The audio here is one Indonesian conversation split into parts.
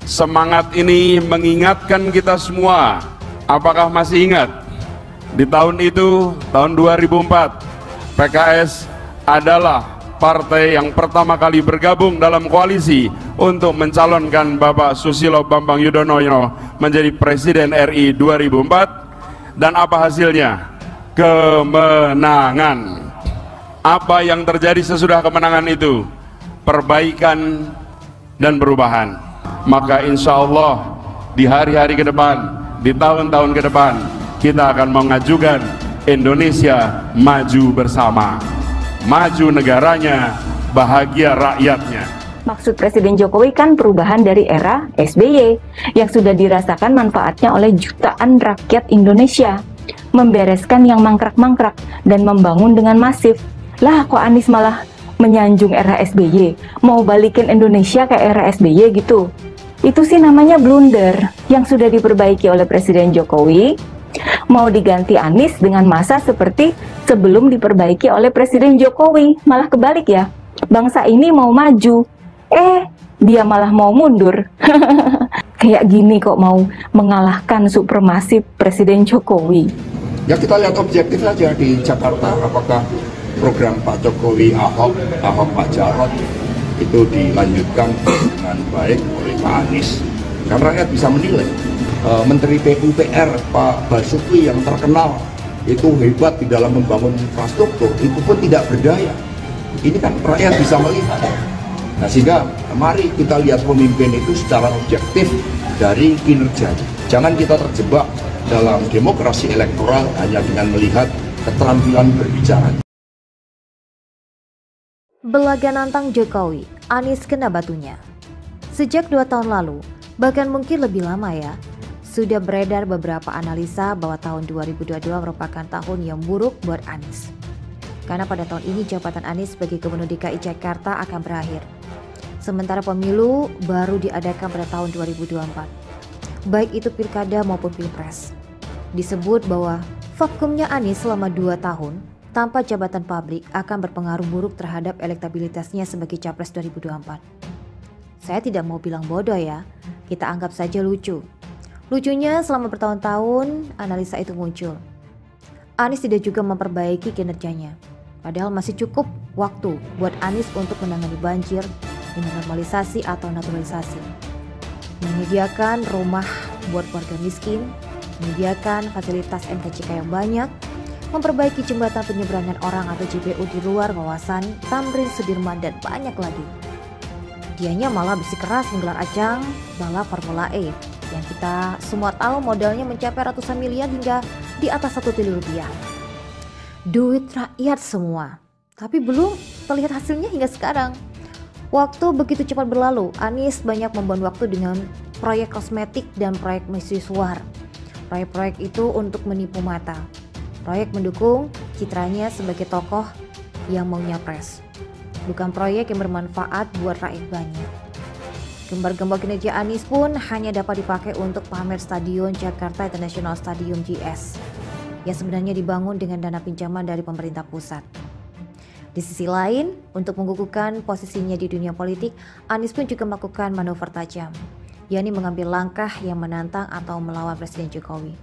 Semangat ini mengingatkan kita semua. Apakah masih ingat? Di tahun itu, tahun 2004, PKS adalah partai yang pertama kali bergabung dalam koalisi untuk mencalonkan Bapak Susilo Bambang Yudhoyono menjadi Presiden RI 2004. Dan apa hasilnya? Kemenangan. Apa yang terjadi sesudah kemenangan itu? Perbaikan dan perubahan. Maka insya Allah di hari-hari ke depan, di tahun-tahun ke depan, kita akan mengajukan Indonesia maju bersama, maju negaranya, bahagia rakyatnya. Maksud Presiden Jokowi kan perubahan dari era SBY yang sudah dirasakan manfaatnya oleh jutaan rakyat Indonesia, membereskan yang mangkrak-mangkrak dan membangun dengan masif. Lah kok Anies malah menyanjung era SBY, mau balikin Indonesia ke era SBY gitu. Itu sih namanya blunder yang sudah diperbaiki oleh Presiden Jokowi. Mau diganti Anies dengan masa seperti sebelum diperbaiki oleh Presiden Jokowi. Malah kebalik ya, bangsa ini mau maju, dia malah mau mundur. Kayak gini kok mau mengalahkan supremasi Presiden Jokowi. Ya kita lihat objektif saja di Jakarta, apakah program Pak Jokowi, Ahok Pak Jarot itu dilanjutkan dengan baik oleh Pak Anies. Karena rakyat bisa menilai. Menteri PUPR Pak Basuki yang terkenal itu hebat di dalam membangun infrastruktur, itu pun tidak berdaya. Ini kan rakyat bisa melihat. Nah sehingga mari kita lihat pemimpin itu secara objektif dari kinerjanya. Jangan kita terjebak dalam demokrasi elektoral hanya dengan melihat keterampilan berbicara. Belaga nantang Jokowi, Anies kena batunya. Sejak 2 tahun lalu, bahkan mungkin lebih lama ya, sudah beredar beberapa analisa bahwa tahun 2022 merupakan tahun yang buruk buat Anies. Karena pada tahun ini jabatan Anies sebagai Gubernur DKI Jakarta akan berakhir. Sementara pemilu baru diadakan pada tahun 2024. Baik itu pilkada maupun pilpres. Disebut bahwa vakumnya Anies selama 2 tahun tanpa jabatan publik akan berpengaruh buruk terhadap elektabilitasnya sebagai Capres 2024. Saya tidak mau bilang bodoh ya, kita anggap saja lucu. Lucunya selama bertahun-tahun analisa itu muncul. Anies tidak juga memperbaiki kinerjanya. Padahal masih cukup waktu buat Anies untuk menangani banjir, normalisasi atau naturalisasi. Menyediakan rumah buat warga miskin, menyediakan fasilitas MKCK yang banyak, memperbaiki jembatan penyeberangan orang atau JPU di luar kawasan Tamrin Sudirman dan banyak lagi. Dianya malah bersikeras menggelar ajang balap Formula E yang kita semua tahu modalnya mencapai ratusan miliar hingga di atas 1 triliun rupiah. Duit rakyat semua, tapi belum terlihat hasilnya hingga sekarang. Waktu begitu cepat berlalu, Anies banyak membuang waktu dengan proyek kosmetik dan proyek mercusuar. Proyek-proyek itu untuk menipu mata. Proyek mendukung citranya sebagai tokoh yang mau nyapres. Bukan proyek yang bermanfaat buat rakyat banyak. Gambar-gambar kinerja Anies pun hanya dapat dipakai untuk pamer Stadion Jakarta International Stadium JS yang sebenarnya dibangun dengan dana pinjaman dari pemerintah pusat. Di sisi lain, untuk mengukuhkan posisinya di dunia politik, Anies pun juga melakukan manuver tajam, yakni mengambil langkah yang menantang atau melawan Presiden Jokowi.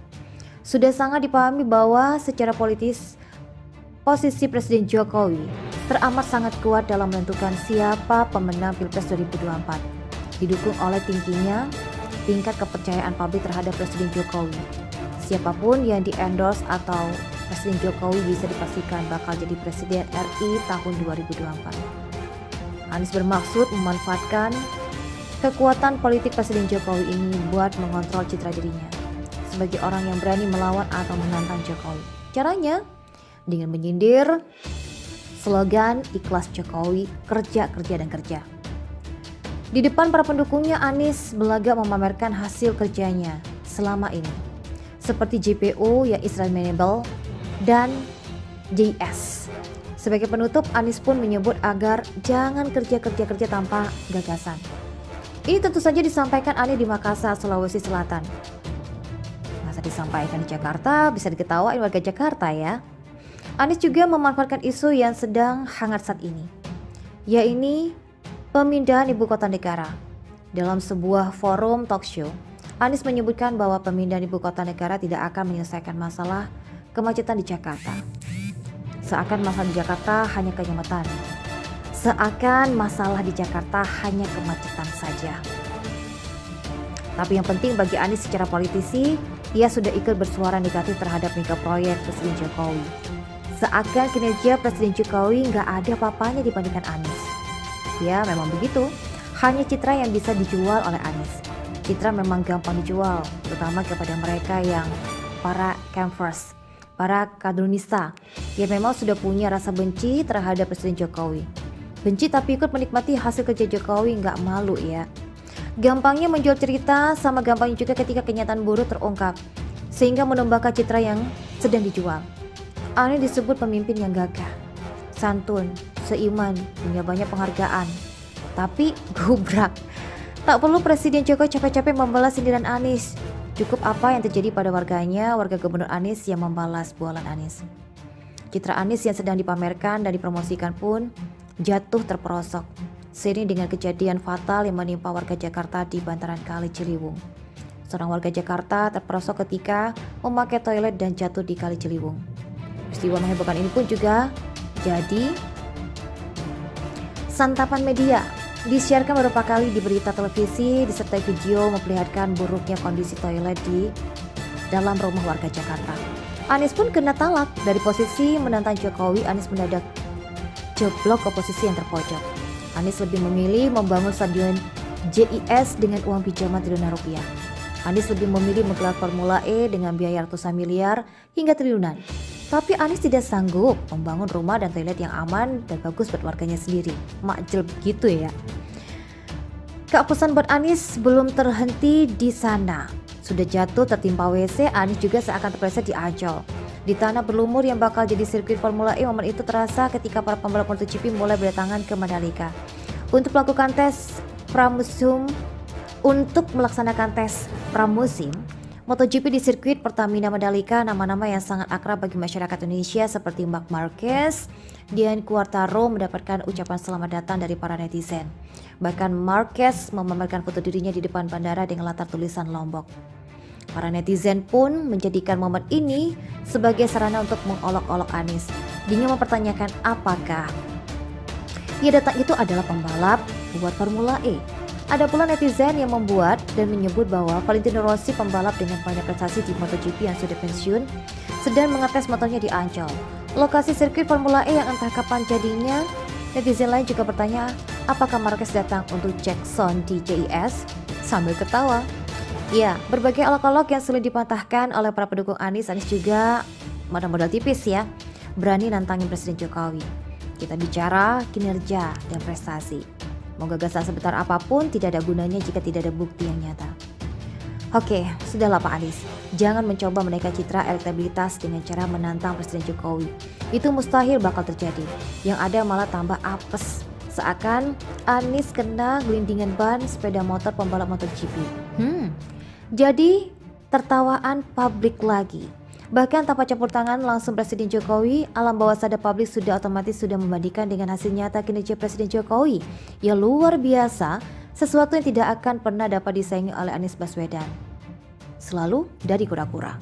Sudah sangat dipahami bahwa secara politis, posisi Presiden Jokowi teramat sangat kuat dalam menentukan siapa pemenang Pilpres 2024. Didukung oleh tingginya tingkat kepercayaan publik terhadap Presiden Jokowi. Siapapun yang di-endorse atau Presiden Jokowi bisa dipastikan bakal jadi Presiden RI tahun 2024. Anies bermaksud memanfaatkan kekuatan politik Presiden Jokowi ini buat mengontrol citra dirinya sebagai orang yang berani melawan atau menantang Jokowi. Caranya dengan menyindir slogan ikhlas Jokowi, kerja, kerja, dan kerja. Di depan para pendukungnya, Anies belaga memamerkan hasil kerjanya selama ini, seperti JPU yang Instagramable dan JS. Sebagai penutup, Anies pun menyebut agar jangan kerja tanpa gagasan. Ini tentu saja disampaikan Anies di Makassar, Sulawesi Selatan. Masa disampaikan di Jakarta, bisa diketawain warga Jakarta ya. Anies juga memanfaatkan isu yang sedang hangat saat ini, yaitu pemindahan ibu kota negara. Dalam sebuah forum talk show, Anies menyebutkan bahwa pemindahan ibu kota negara tidak akan menyelesaikan masalah kemacetan di Jakarta. Seakan masalah di Jakarta hanya kemacetan. Seakan masalah di Jakarta hanya kemacetan saja. Tapi yang penting bagi Anies secara politisi, ia sudah ikut bersuara negatif terhadap mega proyek Presiden Jokowi. Seakan kinerja Presiden Jokowi nggak ada apa-apanya dibandingkan Anies. Ya memang begitu, hanya citra yang bisa dijual oleh Anies. Citra memang gampang dijual, terutama kepada mereka yang para campers, para kadrunista yang memang sudah punya rasa benci terhadap Presiden Jokowi. Benci tapi ikut menikmati hasil kerja Jokowi, nggak malu ya. Gampangnya menjual cerita sama gampangnya juga ketika kenyataan buruk terungkap, sehingga menambahkan citra yang sedang dijual. Anies disebut pemimpin yang gagah, santun, seiman, punya banyak penghargaan. Tapi gubrak. Tak perlu Presiden Jokowi capek-capek membalas sindiran Anies. Cukup apa yang terjadi pada warganya, warga Gubernur Anies yang membalas bualan Anies. Citra Anies yang sedang dipamerkan dan dipromosikan pun jatuh terperosok seiring dengan kejadian fatal yang menimpa warga Jakarta di bantaran Kali Ciliwung. Seorang warga Jakarta terperosok ketika memakai toilet dan jatuh di Kali Ciliwung. Peristiwa menghebohkan ini pun juga jadi santapan media. Disiarkan beberapa kali di berita televisi disertai video memperlihatkan buruknya kondisi toilet di dalam rumah warga Jakarta. Anies pun kena talak. Dari posisi menantang Jokowi, Anies mendadak jeblok ke posisi yang terpojok. Anies lebih memilih membangun stadion JIS dengan uang pinjaman triliunan rupiah. Anies lebih memilih menggelar Formula E dengan biaya ratusan miliar hingga triliunan. Tapi Anies tidak sanggup membangun rumah dan toilet yang aman dan bagus buat warganya sendiri. Makjel begitu ya. Keapusan buat Anies belum terhenti di sana. Sudah jatuh tertimpa WC, Anies juga seakan terpleset di Ancol. Di tanah berlumur yang bakal jadi sirkuit Formula E, momen itu terasa ketika para pembalap MotoGP mulai berdatangan ke Mandalika untuk melakukan tes pramusim. Untuk melaksanakan tes pramusim MotoGP di sirkuit Pertamina Mandalika, nama-nama yang sangat akrab bagi masyarakat Indonesia seperti Marc Marquez dan Quartararo mendapatkan ucapan selamat datang dari para netizen. Bahkan Marquez memamerkan foto dirinya di depan bandara dengan latar tulisan Lombok. Para netizen pun menjadikan momen ini sebagai sarana untuk mengolok-olok Anies dengan mempertanyakan apakah ia datang itu adalah pembalap buat Formula E. Ada pula netizen yang membuat dan menyebut bahwa Valentino Rossi, pembalap dengan banyak prestasi di MotoGP yang sudah pensiun, sedang mengetes motornya di Ancol, lokasi sirkuit Formula E yang entah kapan jadinya. Netizen lain juga bertanya, apakah Marquez datang untuk cek sound di JIS? Sambil ketawa. Ya, berbagai olok-olok yang sulit dipatahkan oleh para pendukung Anies juga modal tipis ya, berani nantangin Presiden Jokowi. Kita bicara kinerja dan prestasi. Mau gagasan sebesar apapun tidak ada gunanya jika tidak ada bukti yang nyata. Oke, sudahlah Pak Anies. Jangan mencoba menaikkan citra elektabilitas dengan cara menantang Presiden Jokowi. Itu mustahil bakal terjadi. Yang ada malah tambah apes. Seakan Anies kena gelindingan ban sepeda motor pembalap MotoGP. Jadi tertawaan publik lagi. Bahkan tanpa campur tangan langsung Presiden Jokowi, alam bawah sadar publik sudah otomatis sudah membandingkan dengan hasil nyata kinerja Presiden Jokowi yang luar biasa, sesuatu yang tidak akan pernah dapat disaingi oleh Anies Baswedan. Selalu dari kura-kura.